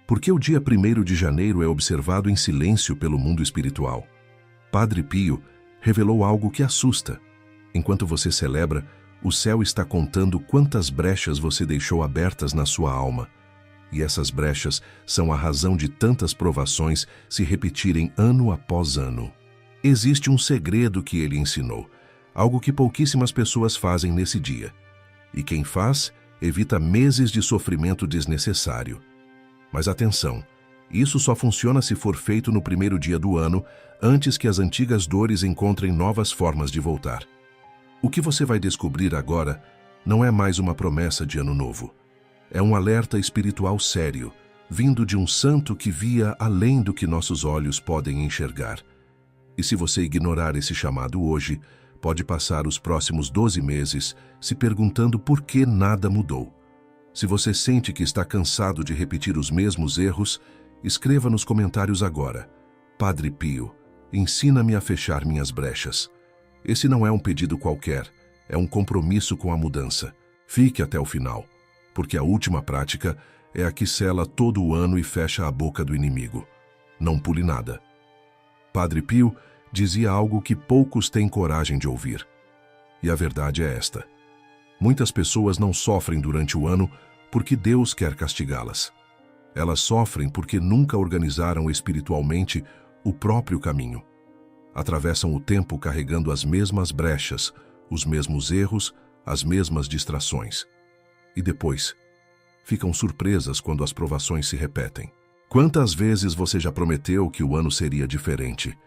Por que o dia 1º de janeiro é observado em silêncio pelo mundo espiritual? Padre Pio revelou algo que assusta. Enquanto você celebra, o céu está contando quantas brechas você deixou abertas na sua alma. E essas brechas são a razão de tantas provações se repetirem ano após ano. Existe um segredo que ele ensinou, algo que pouquíssimas pessoas fazem nesse dia. E quem faz, evita meses de sofrimento desnecessário. Mas atenção, isso só funciona se for feito no 1º dia do ano, antes que as antigas dores encontrem novas formas de voltar. O que você vai descobrir agora não é mais uma promessa de ano novo. É um alerta espiritual sério, vindo de um santo que via além do que nossos olhos podem enxergar. E se você ignorar esse chamado hoje, pode passar os próximos 12 meses se perguntando por que nada mudou. Se você sente que está cansado de repetir os mesmos erros, escreva nos comentários agora: Padre Pio, ensina-me a fechar minhas brechas. Esse não é um pedido qualquer, é um compromisso com a mudança. Fique até o final, porque a última prática é a que sela todo o ano e fecha a boca do inimigo. Não pule nada. Padre Pio dizia algo que poucos têm coragem de ouvir. E a verdade é esta: muitas pessoas não sofrem durante o ano porque Deus quer castigá-las. Elas sofrem porque nunca organizaram espiritualmente o próprio caminho. Atravessam o tempo carregando as mesmas brechas, os mesmos erros, as mesmas distrações. E depois, ficam surpresas quando as provações se repetem. Quantas vezes você já prometeu que o ano seria diferente?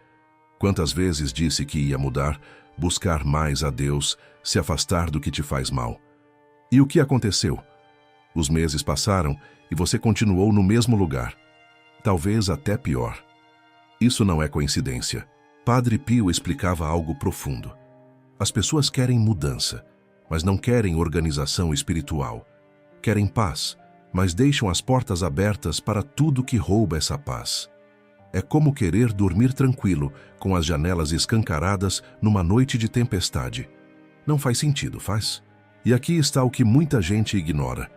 Quantas vezes disse que ia mudar, buscar mais a Deus, se afastar do que te faz mal? E o que aconteceu? Os meses passaram e você continuou no mesmo lugar. Talvez até pior. Isso não é coincidência. Padre Pio explicava algo profundo. As pessoas querem mudança, mas não querem organização espiritual. Querem paz, mas deixam as portas abertas para tudo que rouba essa paz. É como querer dormir tranquilo, com as janelas escancaradas numa noite de tempestade. Não faz sentido, faz? E aqui está o que muita gente ignora.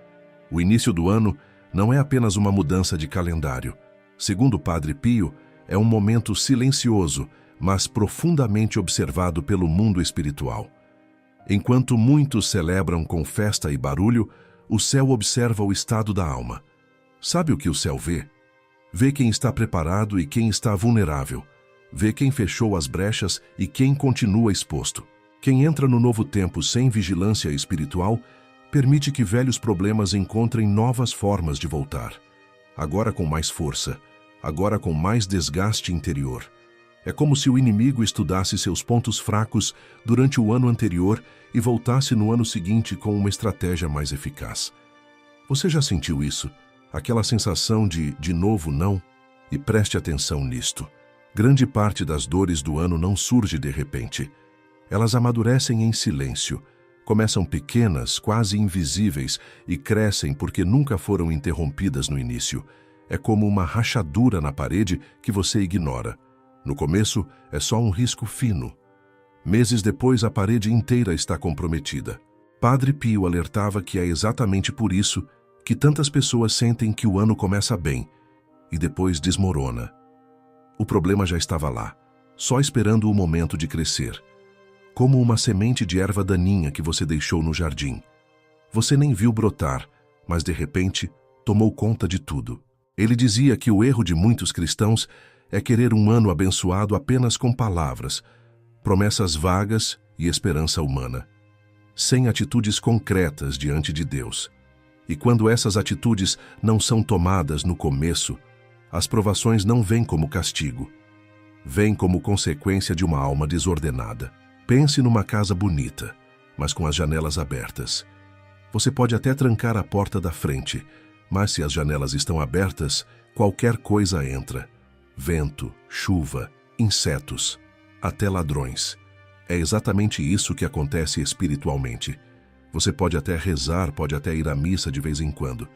O início do ano não é apenas uma mudança de calendário. Segundo o Padre Pio, é um momento silencioso, mas profundamente observado pelo mundo espiritual. Enquanto muitos celebram com festa e barulho, o céu observa o estado da alma. Sabe o que o céu vê? Vê quem está preparado e quem está vulnerável. Vê quem fechou as brechas e quem continua exposto. Quem entra no novo tempo sem vigilância espiritual, permite que velhos problemas encontrem novas formas de voltar. Agora com mais força, agora com mais desgaste interior. É como se o inimigo estudasse seus pontos fracos durante o ano anterior e voltasse no ano seguinte com uma estratégia mais eficaz. Você já sentiu isso? Aquela sensação de novo não? E preste atenção nisto. Grande parte das dores do ano não surge de repente. Elas amadurecem em silêncio. Começam pequenas, quase invisíveis, e crescem porque nunca foram interrompidas no início. É como uma rachadura na parede que você ignora. No começo, é só um risco fino. Meses depois, a parede inteira está comprometida. Padre Pio alertava que é exatamente por isso que tantas pessoas sentem que o ano começa bem e depois desmorona. O problema já estava lá, só esperando o momento de crescer. Como uma semente de erva daninha que você deixou no jardim. Você nem viu brotar, mas de repente tomou conta de tudo. Ele dizia que o erro de muitos cristãos é querer um ano abençoado apenas com palavras, promessas vagas e esperança humana, sem atitudes concretas diante de Deus. E quando essas atitudes não são tomadas no começo, as provações não vêm como castigo, vêm como consequência de uma alma desordenada. Pense numa casa bonita, mas com as janelas abertas. Você pode até trancar a porta da frente, mas se as janelas estão abertas, qualquer coisa entra. Vento, chuva, insetos, até ladrões. É exatamente isso que acontece espiritualmente. Você pode até rezar, pode até ir à missa de vez em quando,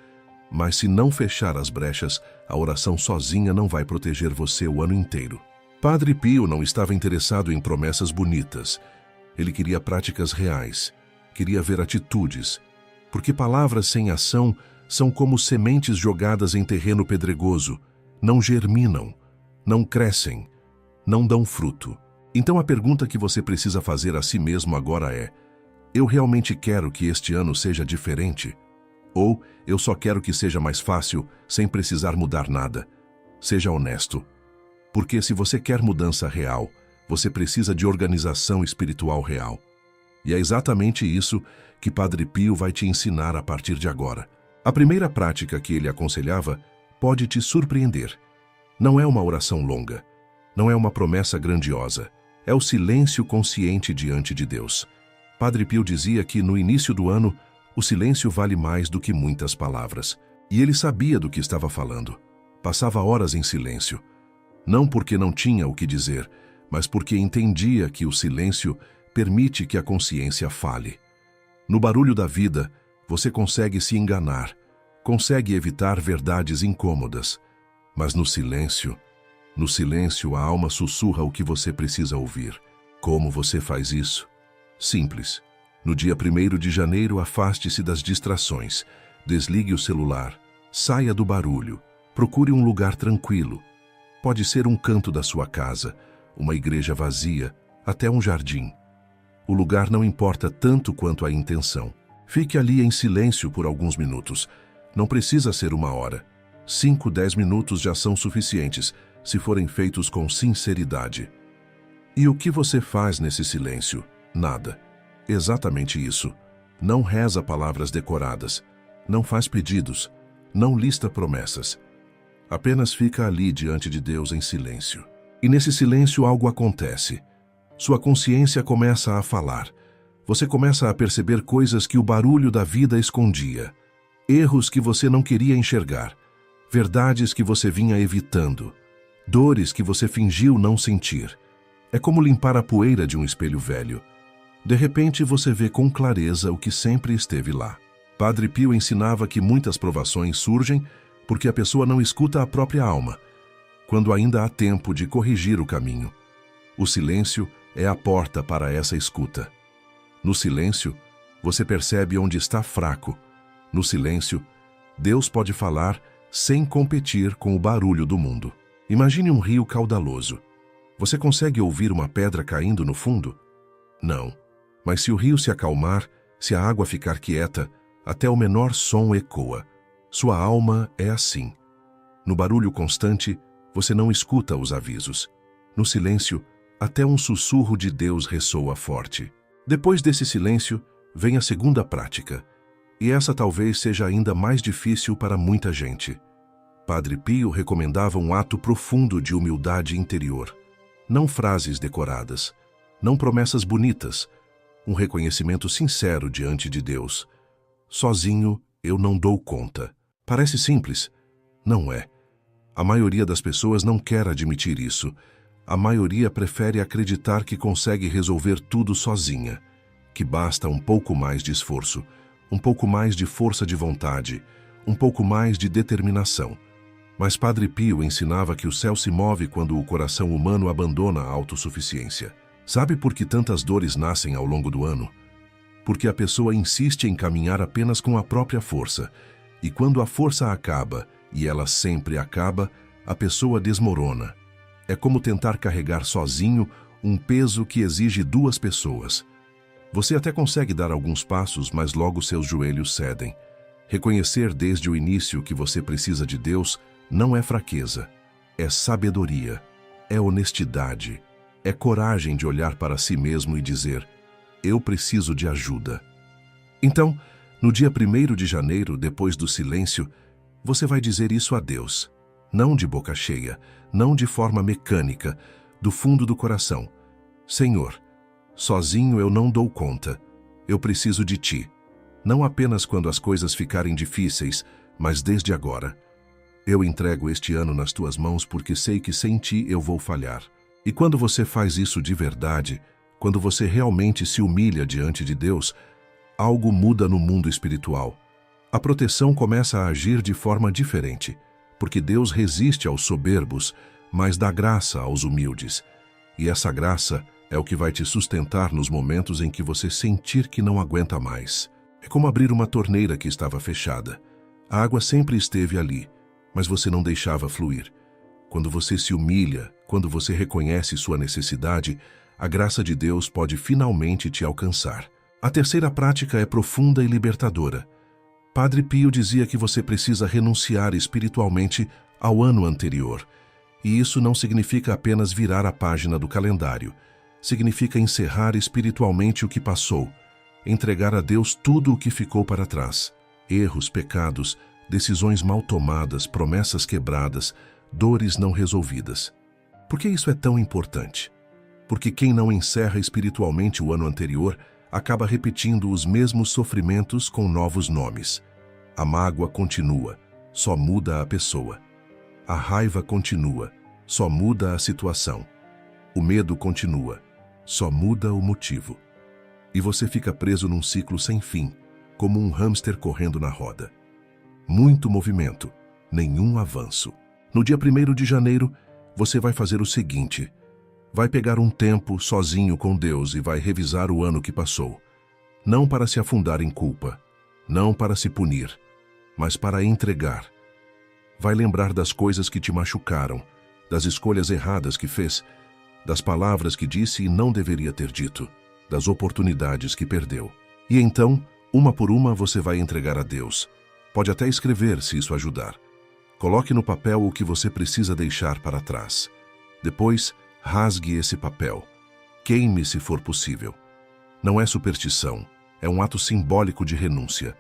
mas se não fechar as brechas, a oração sozinha não vai proteger você o ano inteiro. Padre Pio não estava interessado em promessas bonitas. Ele queria práticas reais, queria ver atitudes, porque palavras sem ação são como sementes jogadas em terreno pedregoso, não germinam, não crescem, não dão fruto. Então a pergunta que você precisa fazer a si mesmo agora é: eu realmente quero que este ano seja diferente? Ou eu só quero que seja mais fácil, sem precisar mudar nada? Seja honesto. Porque se você quer mudança real, você precisa de organização espiritual real. E é exatamente isso que Padre Pio vai te ensinar a partir de agora. A primeira prática que ele aconselhava pode te surpreender. Não é uma oração longa, não é uma promessa grandiosa, é o silêncio consciente diante de Deus. Padre Pio dizia que no início do ano, o silêncio vale mais do que muitas palavras. E ele sabia do que estava falando. Passava horas em silêncio. Não porque não tinha o que dizer, mas porque entendia que o silêncio permite que a consciência fale. No barulho da vida, você consegue se enganar, consegue evitar verdades incômodas. Mas no silêncio a alma sussurra o que você precisa ouvir. Como você faz isso? Simples. No dia 1º de janeiro, afaste-se das distrações, desligue o celular, saia do barulho, procure um lugar tranquilo. Pode ser um canto da sua casa, uma igreja vazia, até um jardim. O lugar não importa tanto quanto a intenção. Fique ali em silêncio por alguns minutos. Não precisa ser 1 hora. 5, 10 minutos já são suficientes, se forem feitos com sinceridade. E o que você faz nesse silêncio? Nada. Exatamente isso. Não reza palavras decoradas, não faz pedidos, não lista promessas. Apenas fica ali diante de Deus em silêncio. E nesse silêncio algo acontece. Sua consciência começa a falar. Você começa a perceber coisas que o barulho da vida escondia. Erros que você não queria enxergar. Verdades que você vinha evitando. Dores que você fingiu não sentir. É como limpar a poeira de um espelho velho. De repente você vê com clareza o que sempre esteve lá. Padre Pio ensinava que muitas provações surgem porque a pessoa não escuta a própria alma, quando ainda há tempo de corrigir o caminho. O silêncio é a porta para essa escuta. No silêncio, você percebe onde está fraco. No silêncio, Deus pode falar sem competir com o barulho do mundo. Imagine um rio caudaloso. Você consegue ouvir uma pedra caindo no fundo? Não. Mas se o rio se acalmar, se a água ficar quieta, até o menor som ecoa. Sua alma é assim. No barulho constante, você não escuta os avisos. No silêncio, até um sussurro de Deus ressoa forte. Depois desse silêncio, vem a segunda prática. E essa talvez seja ainda mais difícil para muita gente. Padre Pio recomendava um ato profundo de humildade interior. Não frases decoradas, não promessas bonitas, um reconhecimento sincero diante de Deus. Sozinho, eu não dou conta. Parece simples? Não é. A maioria das pessoas não quer admitir isso. A maioria prefere acreditar que consegue resolver tudo sozinha, que basta um pouco mais de esforço, um pouco mais de força de vontade, um pouco mais de determinação. Mas Padre Pio ensinava que o céu se move quando o coração humano abandona a autossuficiência. Sabe por que tantas dores nascem ao longo do ano? Porque a pessoa insiste em caminhar apenas com a própria força, e quando a força acaba, e ela sempre acaba, a pessoa desmorona. É como tentar carregar sozinho um peso que exige 2 pessoas. Você até consegue dar alguns passos, mas logo seus joelhos cedem. Reconhecer desde o início que você precisa de Deus não é fraqueza, é sabedoria, é honestidade, é coragem de olhar para si mesmo e dizer: eu preciso de ajuda. Então, no dia 1º de janeiro, depois do silêncio, você vai dizer isso a Deus. Não de boca cheia, não de forma mecânica, do fundo do coração. Senhor, sozinho eu não dou conta. Eu preciso de Ti. Não apenas quando as coisas ficarem difíceis, mas desde agora. Eu entrego este ano nas Tuas mãos porque sei que sem Ti eu vou falhar. E quando você faz isso de verdade, quando você realmente se humilha diante de Deus, algo muda no mundo espiritual. A proteção começa a agir de forma diferente, porque Deus resiste aos soberbos, mas dá graça aos humildes. E essa graça é o que vai te sustentar nos momentos em que você sentir que não aguenta mais. É como abrir uma torneira que estava fechada. A água sempre esteve ali, mas você não deixava fluir. Quando você se humilha, quando você reconhece sua necessidade, a graça de Deus pode finalmente te alcançar. A terceira prática é profunda e libertadora. Padre Pio dizia que você precisa renunciar espiritualmente ao ano anterior. E isso não significa apenas virar a página do calendário. Significa encerrar espiritualmente o que passou, entregar a Deus tudo o que ficou para trás. Erros, pecados, decisões mal tomadas, promessas quebradas, dores não resolvidas. Por que isso é tão importante? Porque quem não encerra espiritualmente o ano anterior acaba repetindo os mesmos sofrimentos com novos nomes. A mágoa continua, só muda a pessoa. A raiva continua, só muda a situação. O medo continua, só muda o motivo. E você fica preso num ciclo sem fim, como um hamster correndo na roda. Muito movimento, nenhum avanço. No dia 1º de janeiro, você vai fazer o seguinte: vai pegar um tempo sozinho com Deus e vai revisar o ano que passou. Não para se afundar em culpa, não para se punir, mas para entregar. Vai lembrar das coisas que te machucaram, das escolhas erradas que fez, das palavras que disse e não deveria ter dito, das oportunidades que perdeu. E então, uma por uma, você vai entregar a Deus. Pode até escrever, se isso ajudar. Coloque no papel o que você precisa deixar para trás. Depois, rasgue esse papel. Queime se for possível. Não é superstição, é um ato simbólico de renúncia.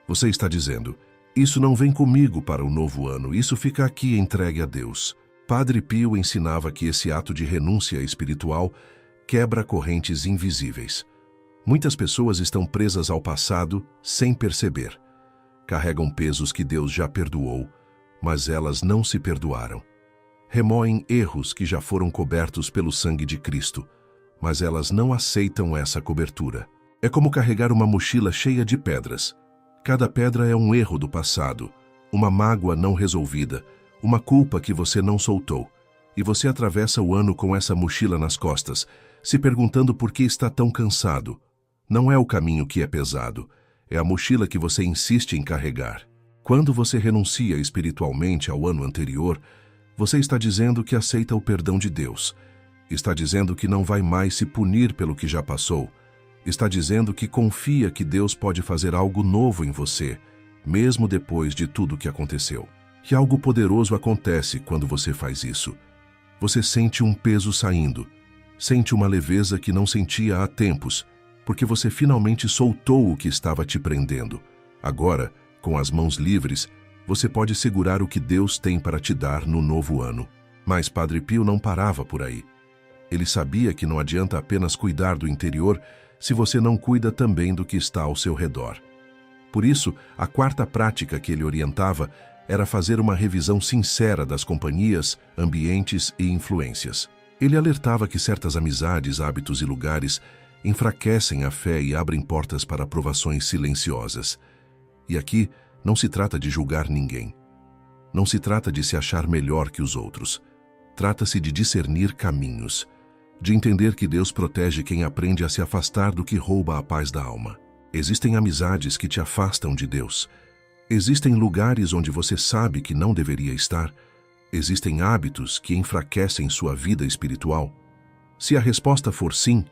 Você está dizendo: isso não vem comigo para o novo ano, isso fica aqui entregue a Deus. Padre Pio ensinava que esse ato de renúncia espiritual quebra correntes invisíveis. Muitas pessoas estão presas ao passado sem perceber. Carregam pesos que Deus já perdoou, mas elas não se perdoaram. Remoem erros que já foram cobertos pelo sangue de Cristo, mas elas não aceitam essa cobertura. É como carregar uma mochila cheia de pedras. Cada pedra é um erro do passado, uma mágoa não resolvida, uma culpa que você não soltou. E você atravessa o ano com essa mochila nas costas, se perguntando por que está tão cansado. Não é o caminho que é pesado, é a mochila que você insiste em carregar. Quando você renuncia espiritualmente ao ano anterior, você está dizendo que aceita o perdão de Deus. Está dizendo que não vai mais se punir pelo que já passou. Está dizendo que confia que Deus pode fazer algo novo em você, mesmo depois de tudo que aconteceu. Que algo poderoso acontece quando você faz isso. Você sente um peso saindo, sente uma leveza que não sentia há tempos, porque você finalmente soltou o que estava te prendendo. Agora, com as mãos livres, você pode segurar o que Deus tem para te dar no novo ano. Mas Padre Pio não parava por aí. Ele sabia que não adianta apenas cuidar do interior se você não cuida também do que está ao seu redor. Por isso, a quarta prática que ele orientava era fazer uma revisão sincera das companhias, ambientes e influências. Ele alertava que certas amizades, hábitos e lugares enfraquecem a fé e abrem portas para provações silenciosas. E aqui não se trata de julgar ninguém. Não se trata de se achar melhor que os outros. Trata-se de discernir caminhos, de entender que Deus protege quem aprende a se afastar do que rouba a paz da alma. Existem amizades que te afastam de Deus. Existem lugares onde você sabe que não deveria estar. Existem hábitos que enfraquecem sua vida espiritual. Se a resposta for sim,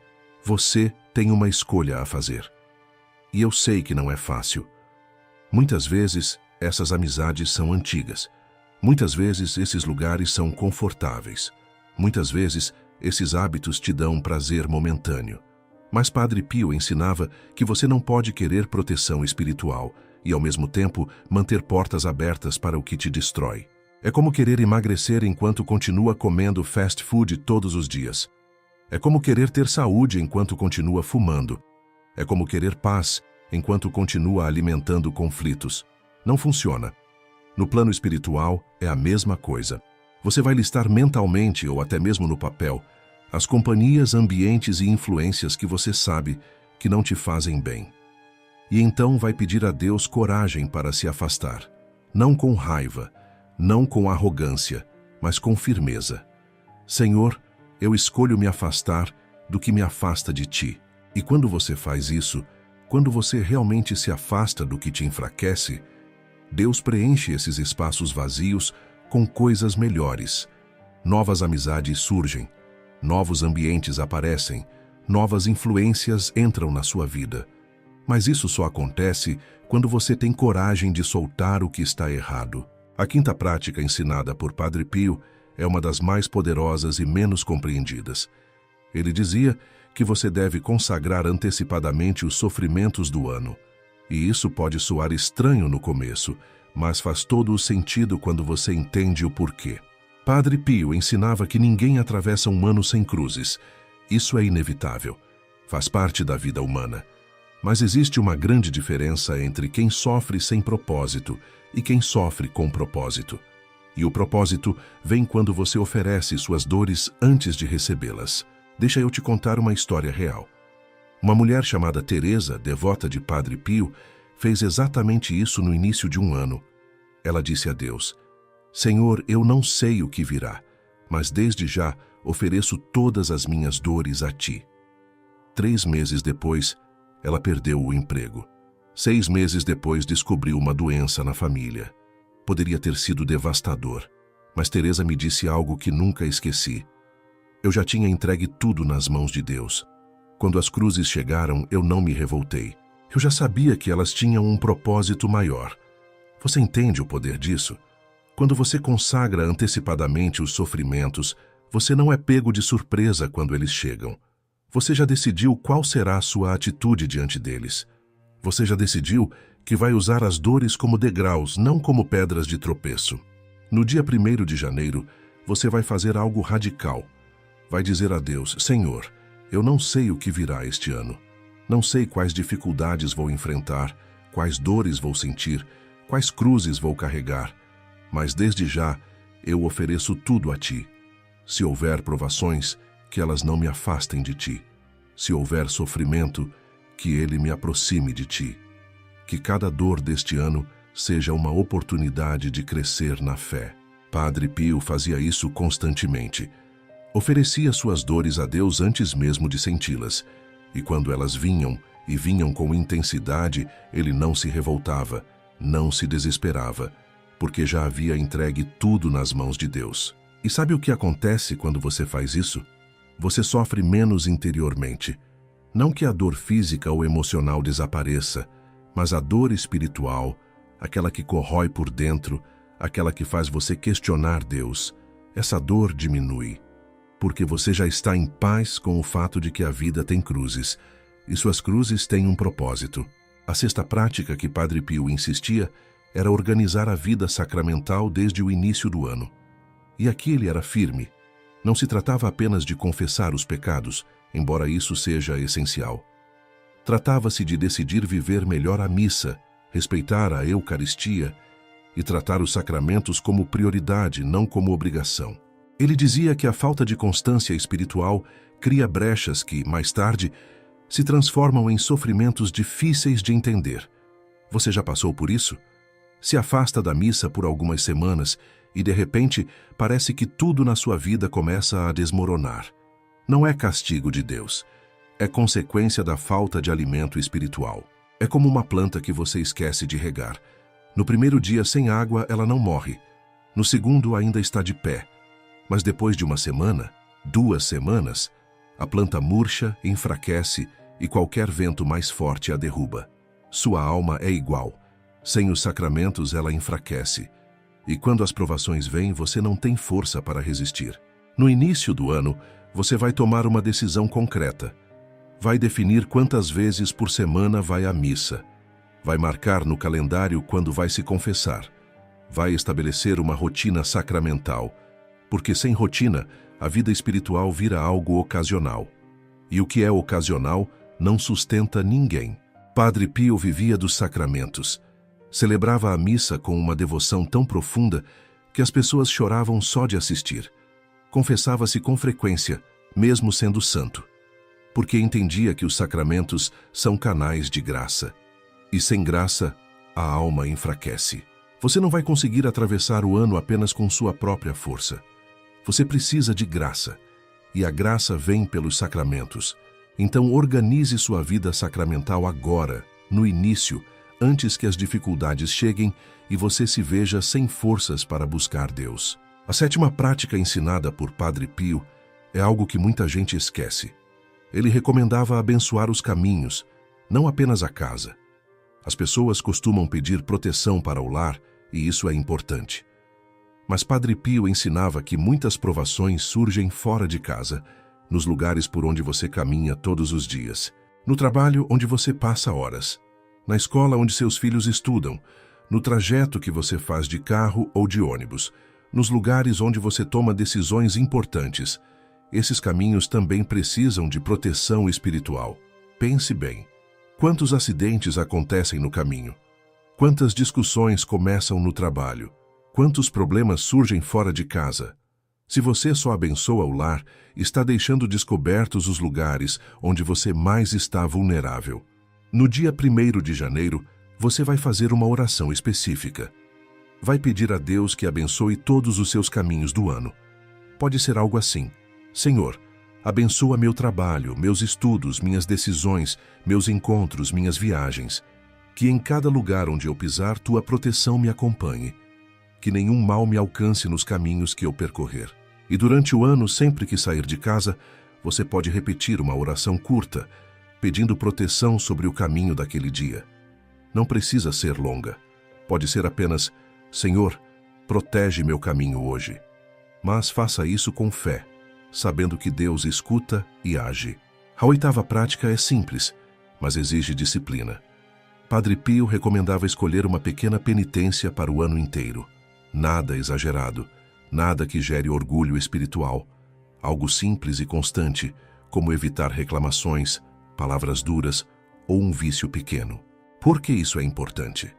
você tem uma escolha a fazer. E eu sei que não é fácil. Muitas vezes, essas amizades são antigas. Muitas vezes, esses lugares são confortáveis. Muitas vezes, esses hábitos te dão prazer momentâneo. Mas Padre Pio ensinava que você não pode querer proteção espiritual e, ao mesmo tempo, manter portas abertas para o que te destrói. É como querer emagrecer enquanto continua comendo fast food todos os dias. É como querer ter saúde enquanto continua fumando. É como querer paz enquanto continua alimentando conflitos. Não funciona. No plano espiritual, é a mesma coisa. Você vai listar mentalmente ou até mesmo no papel as companhias, ambientes e influências que você sabe que não te fazem bem. E então vai pedir a Deus coragem para se afastar. Não com raiva, não com arrogância, mas com firmeza. Senhor, eu escolho me afastar do que me afasta de Ti. E quando você faz isso, quando você realmente se afasta do que te enfraquece, Deus preenche esses espaços vazios com coisas melhores. Novas amizades surgem, novos ambientes aparecem, novas influências entram na sua vida. Mas isso só acontece quando você tem coragem de soltar o que está errado. A quinta prática ensinada por Padre Pio é uma das mais poderosas e menos compreendidas. Ele dizia que você deve consagrar antecipadamente os sofrimentos do ano. E isso pode soar estranho no começo, mas faz todo o sentido quando você entende o porquê. Padre Pio ensinava que ninguém atravessa um ano sem cruzes. Isso é inevitável. Faz parte da vida humana. Mas existe uma grande diferença entre quem sofre sem propósito e quem sofre com propósito. E o propósito vem quando você oferece suas dores antes de recebê-las. Deixa eu te contar uma história real. Uma mulher chamada Teresa, devota de Padre Pio, fez exatamente isso no início de um ano. Ela disse a Deus: Senhor, eu não sei o que virá, mas desde já ofereço todas as minhas dores a Ti. 3 meses depois, ela perdeu o emprego. 6 meses depois, descobriu uma doença na família. Poderia ter sido devastador, mas Teresa me disse algo que nunca esqueci. Eu já tinha entregue tudo nas mãos de Deus. Quando as cruzes chegaram, eu não me revoltei. Eu já sabia que elas tinham um propósito maior. Você entende o poder disso? Quando você consagra antecipadamente os sofrimentos, você não é pego de surpresa quando eles chegam. Você já decidiu qual será a sua atitude diante deles. Você já decidiu que vai usar as dores como degraus, não como pedras de tropeço. No dia 1º de janeiro, você vai fazer algo radical. Vai dizer a Deus: Senhor, eu não sei o que virá este ano. Não sei quais dificuldades vou enfrentar, quais dores vou sentir, quais cruzes vou carregar. Mas desde já, eu ofereço tudo a Ti. Se houver provações, que elas não me afastem de Ti. Se houver sofrimento, que ele me aproxime de Ti. Que cada dor deste ano seja uma oportunidade de crescer na fé. Padre Pio fazia isso constantemente. Oferecia suas dores a Deus antes mesmo de senti-las. E quando elas vinham, e vinham com intensidade, ele não se revoltava, não se desesperava, porque já havia entregue tudo nas mãos de Deus. E sabe o que acontece quando você faz isso? Você sofre menos interiormente. Não que a dor física ou emocional desapareça, mas a dor espiritual, aquela que corrói por dentro, aquela que faz você questionar Deus, essa dor diminui. Porque você já está em paz com o fato de que a vida tem cruzes, e suas cruzes têm um propósito. A sexta prática que Padre Pio insistia era organizar a vida sacramental desde o início do ano. E aqui ele era firme. Não se tratava apenas de confessar os pecados, embora isso seja essencial. Tratava-se de decidir viver melhor a missa, respeitar a Eucaristia e tratar os sacramentos como prioridade, não como obrigação. Ele dizia que a falta de constância espiritual cria brechas que, mais tarde, se transformam em sofrimentos difíceis de entender. Você já passou por isso? Se afasta da missa por algumas semanas e, de repente, parece que tudo na sua vida começa a desmoronar. Não é castigo de Deus. É consequência da falta de alimento espiritual. É como uma planta que você esquece de regar. No primeiro dia sem água, ela não morre. No segundo, ainda está de pé. Mas depois de uma semana, 2 semanas, a planta murcha, enfraquece e qualquer vento mais forte a derruba. Sua alma é igual. Sem os sacramentos, ela enfraquece. E quando as provações vêm, você não tem força para resistir. No início do ano, você vai tomar uma decisão concreta. Vai definir quantas vezes por semana vai à missa. Vai marcar no calendário quando vai se confessar. Vai estabelecer uma rotina sacramental. Porque sem rotina, a vida espiritual vira algo ocasional. E o que é ocasional não sustenta ninguém. Padre Pio vivia dos sacramentos. Celebrava a missa com uma devoção tão profunda que as pessoas choravam só de assistir. Confessava-se com frequência, mesmo sendo santo. Porque entendia que os sacramentos são canais de graça. E sem graça, a alma enfraquece. Você não vai conseguir atravessar o ano apenas com sua própria força. Você precisa de graça, e a graça vem pelos sacramentos. Então organize sua vida sacramental agora, no início, antes que as dificuldades cheguem e você se veja sem forças para buscar Deus. A sétima prática ensinada por Padre Pio é algo que muita gente esquece. Ele recomendava abençoar os caminhos, não apenas a casa. As pessoas costumam pedir proteção para o lar, e isso é importante. Mas Padre Pio ensinava que muitas provações surgem fora de casa, nos lugares por onde você caminha todos os dias, no trabalho onde você passa horas, na escola onde seus filhos estudam, no trajeto que você faz de carro ou de ônibus, nos lugares onde você toma decisões importantes. Esses caminhos também precisam de proteção espiritual. Pense bem. Quantos acidentes acontecem no caminho? Quantas discussões começam no trabalho? Quantos problemas surgem fora de casa? Se você só abençoa o lar, está deixando descobertos os lugares onde você mais está vulnerável. No dia 1º de janeiro, você vai fazer uma oração específica. Vai pedir a Deus que abençoe todos os seus caminhos do ano. Pode ser algo assim: Senhor, abençoa meu trabalho, meus estudos, minhas decisões, meus encontros, minhas viagens. Que em cada lugar onde eu pisar, tua proteção me acompanhe. Que nenhum mal me alcance nos caminhos que eu percorrer. E durante o ano, sempre que sair de casa, você pode repetir uma oração curta, pedindo proteção sobre o caminho daquele dia. Não precisa ser longa. Pode ser apenas: Senhor, protege meu caminho hoje. Mas faça isso com fé, sabendo que Deus escuta e age. A 8ª prática é simples, mas exige disciplina. Padre Pio recomendava escolher uma pequena penitência para o ano inteiro. Nada exagerado, nada que gere orgulho espiritual. Algo simples e constante, como evitar reclamações, palavras duras ou um vício pequeno. Por que isso é importante?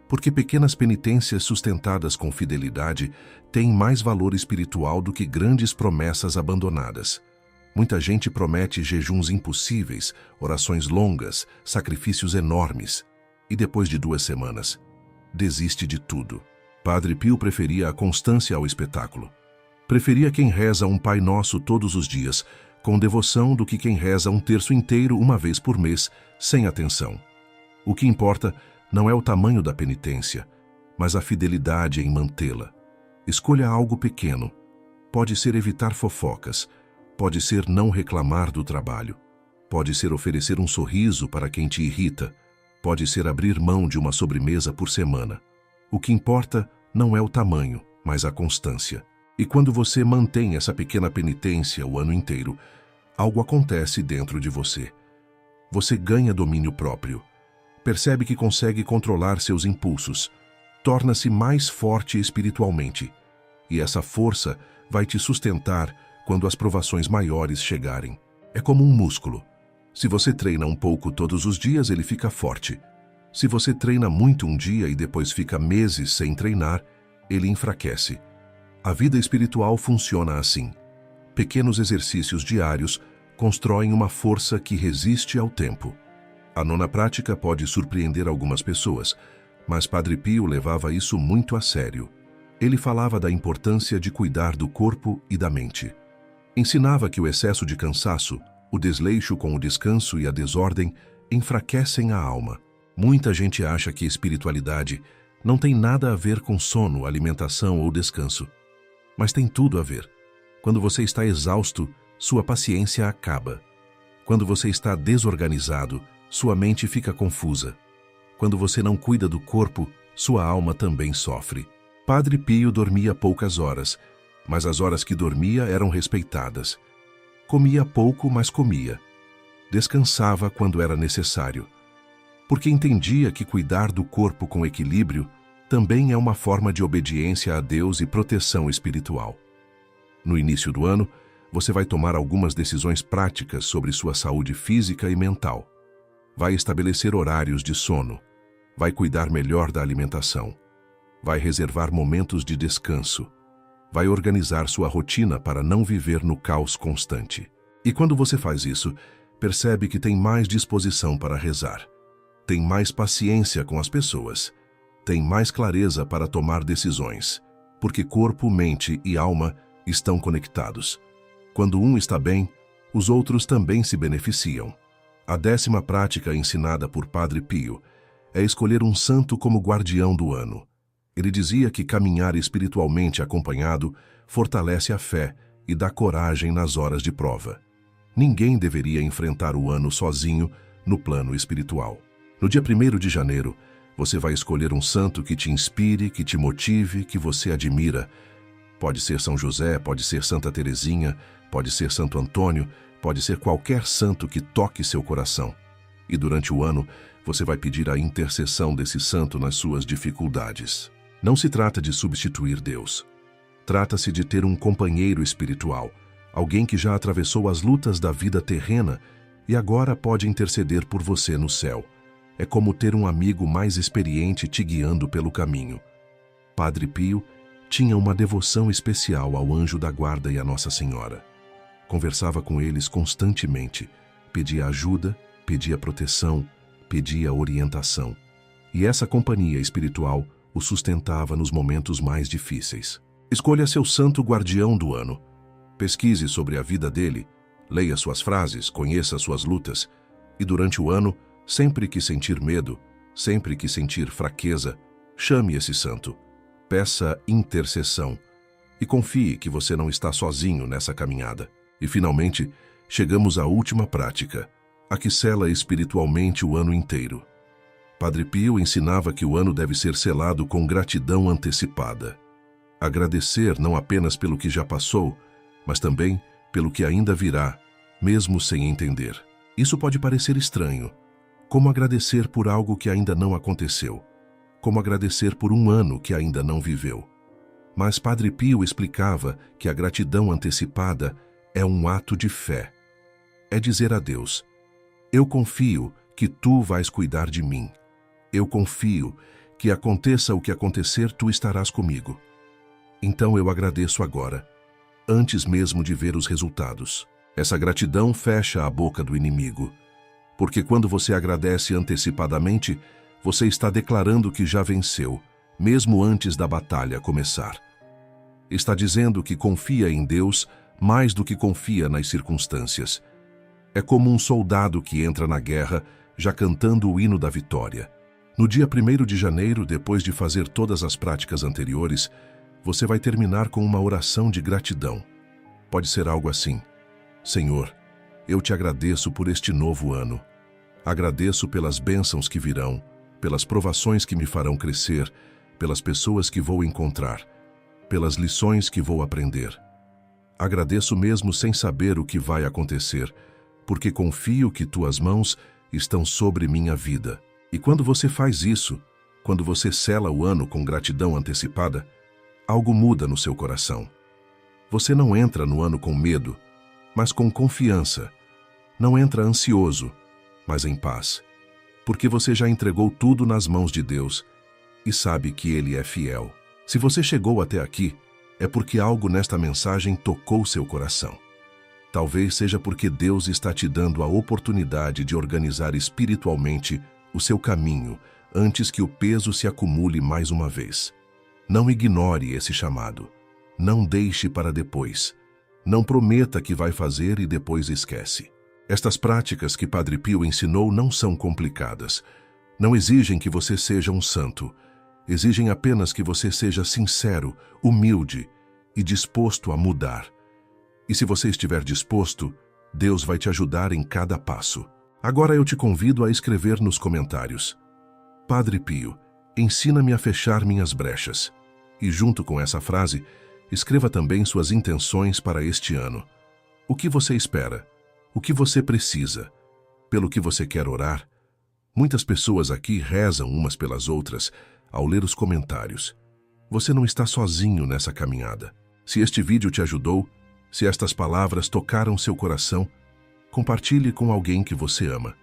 Porque pequenas penitências sustentadas com fidelidade têm mais valor espiritual do que grandes promessas abandonadas. Muita gente promete jejuns impossíveis, orações longas, sacrifícios enormes, e depois de 2 semanas, desiste de tudo. Padre Pio preferia a constância ao espetáculo. Preferia quem reza um Pai Nosso todos os dias, com devoção, do que quem reza um terço inteiro uma vez por mês, sem atenção. O que importa não é o tamanho da penitência, mas a fidelidade em mantê-la. Escolha algo pequeno. Pode ser evitar fofocas, pode ser não reclamar do trabalho, pode ser oferecer um sorriso para quem te irrita, pode ser abrir mão de uma sobremesa por semana. O que importa não é o tamanho, mas a constância. E quando você mantém essa pequena penitência o ano inteiro, algo acontece dentro de você. Você ganha domínio próprio. Percebe que consegue controlar seus impulsos. Torna-se mais forte espiritualmente. E essa força vai te sustentar quando as provações maiores chegarem. É como um músculo. Se você treina um pouco todos os dias, ele fica forte. Se você treina muito um dia e depois fica meses sem treinar, ele enfraquece. A vida espiritual funciona assim. Pequenos exercícios diários constroem uma força que resiste ao tempo. A 9ª prática pode surpreender algumas pessoas, mas Padre Pio levava isso muito a sério. Ele falava da importância de cuidar do corpo e da mente. Ensinava que o excesso de cansaço, o desleixo com o descanso e a desordem enfraquecem a alma. Muita gente acha que espiritualidade não tem nada a ver com sono, alimentação ou descanso. Mas tem tudo a ver. Quando você está exausto, sua paciência acaba. Quando você está desorganizado, sua mente fica confusa. Quando você não cuida do corpo, sua alma também sofre. Padre Pio dormia poucas horas, mas as horas que dormia eram respeitadas. Comia pouco, mas comia. Descansava quando era necessário. Porque entendia que cuidar do corpo com equilíbrio também é uma forma de obediência a Deus e proteção espiritual. No início do ano, você vai tomar algumas decisões práticas sobre sua saúde física e mental. Vai estabelecer horários de sono. Vai cuidar melhor da alimentação. Vai reservar momentos de descanso. Vai organizar sua rotina para não viver no caos constante. E quando você faz isso, percebe que tem mais disposição para rezar. Tem mais paciência com as pessoas. Tem mais clareza para tomar decisões. Porque corpo, mente e alma estão conectados. Quando um está bem, os outros também se beneficiam. A 10ª prática ensinada por Padre Pio é escolher um santo como guardião do ano. Ele dizia que caminhar espiritualmente acompanhado fortalece a fé e dá coragem nas horas de prova. Ninguém deveria enfrentar o ano sozinho no plano espiritual. No dia 1º de janeiro, você vai escolher um santo que te inspire, que te motive, que você admira. Pode ser São José, pode ser Santa Teresinha, pode ser Santo Antônio, pode ser qualquer santo que toque seu coração. E durante o ano, você vai pedir a intercessão desse santo nas suas dificuldades. Não se trata de substituir Deus. Trata-se de ter um companheiro espiritual, alguém que já atravessou as lutas da vida terrena e agora pode interceder por você no céu. É como ter um amigo mais experiente te guiando pelo caminho. Padre Pio tinha uma devoção especial ao anjo da guarda e à Nossa Senhora. Conversava com eles constantemente, pedia ajuda, pedia proteção, pedia orientação. E essa companhia espiritual o sustentava nos momentos mais difíceis. Escolha seu santo guardião do ano. Pesquise sobre a vida dele, leia suas frases, conheça suas lutas. E durante o ano, sempre que sentir medo, sempre que sentir fraqueza, chame esse santo. Peça intercessão e confie que você não está sozinho nessa caminhada. E finalmente, chegamos à última prática, a que sela espiritualmente o ano inteiro. Padre Pio ensinava que o ano deve ser selado com gratidão antecipada. Agradecer não apenas pelo que já passou, mas também pelo que ainda virá, mesmo sem entender. Isso pode parecer estranho. Como agradecer por algo que ainda não aconteceu? Como agradecer por um ano que ainda não viveu? Mas Padre Pio explicava que a gratidão antecipada é um ato de fé. É dizer a Deus: eu confio que tu vais cuidar de mim. Eu confio que aconteça o que acontecer, tu estarás comigo. Então eu agradeço agora, antes mesmo de ver os resultados. Essa gratidão fecha a boca do inimigo, porque quando você agradece antecipadamente, você está declarando que já venceu, mesmo antes da batalha começar. Está dizendo que confia em Deus mais do que confia nas circunstâncias. É como um soldado que entra na guerra já cantando o hino da vitória. No dia 1º de janeiro, depois de fazer todas as práticas anteriores, você vai terminar com uma oração de gratidão. Pode ser algo assim: Senhor, eu te agradeço por este novo ano. Agradeço pelas bênçãos que virão, pelas provações que me farão crescer, pelas pessoas que vou encontrar, pelas lições que vou aprender. Agradeço mesmo sem saber o que vai acontecer, porque confio que tuas mãos estão sobre minha vida. E quando você faz isso, quando você sela o ano com gratidão antecipada, algo muda no seu coração. Você não entra no ano com medo, mas com confiança. Não entra ansioso, mas em paz, porque você já entregou tudo nas mãos de Deus e sabe que Ele é fiel. Se você chegou até aqui, é porque algo nesta mensagem tocou seu coração. Talvez seja porque Deus está te dando a oportunidade de organizar espiritualmente o seu caminho antes que o peso se acumule mais uma vez. Não ignore esse chamado. Não deixe para depois. Não prometa que vai fazer e depois esquece. Estas práticas que Padre Pio ensinou não são complicadas. Não exigem que você seja um santo. Exigem apenas que você seja sincero, humilde e disposto a mudar. E se você estiver disposto, Deus vai te ajudar em cada passo. Agora eu te convido a escrever nos comentários: Padre Pio, ensina-me a fechar minhas brechas. E junto com essa frase, escreva também suas intenções para este ano. O que você espera? O que você precisa? Pelo que você quer orar? Muitas pessoas aqui rezam umas pelas outras ao ler os comentários. Você não está sozinho nessa caminhada. Se este vídeo te ajudou, se estas palavras tocaram seu coração, compartilhe com alguém que você ama.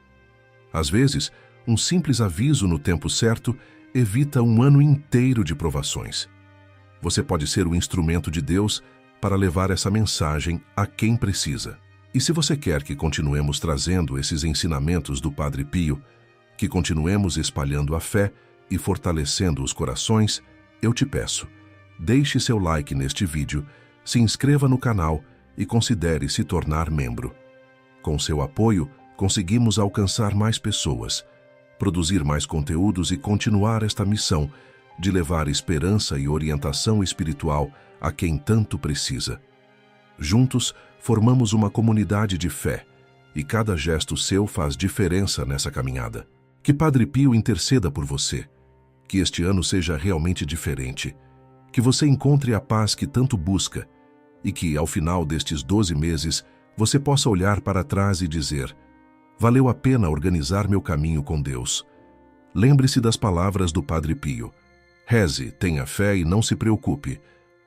Às vezes, um simples aviso no tempo certo evita um ano inteiro de provações. Você pode ser o instrumento de Deus para levar essa mensagem a quem precisa. E se você quer que continuemos trazendo esses ensinamentos do Padre Pio, que continuemos espalhando a fé e fortalecendo os corações, eu te peço, deixe seu like neste vídeo, se inscreva no canal e considere se tornar membro. Com seu apoio, conseguimos alcançar mais pessoas. produzir mais conteúdos e continuar esta missão de levar esperança e orientação espiritual a quem tanto precisa. Juntos, formamos uma comunidade de fé e cada gesto seu faz diferença nessa caminhada. Que Padre Pio interceda por você. Que este ano seja realmente diferente. Que você encontre a paz que tanto busca e que, ao final destes 12 meses, você possa olhar para trás e dizer: valeu a pena organizar meu caminho com Deus. Lembre-se das palavras do Padre Pio. Reze, tenha fé e não se preocupe.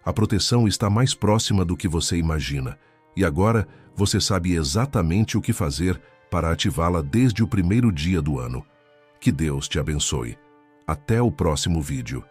A proteção está mais próxima do que você imagina. E agora você sabe exatamente o que fazer para ativá-la desde o primeiro dia do ano. Que Deus te abençoe. Até o próximo vídeo.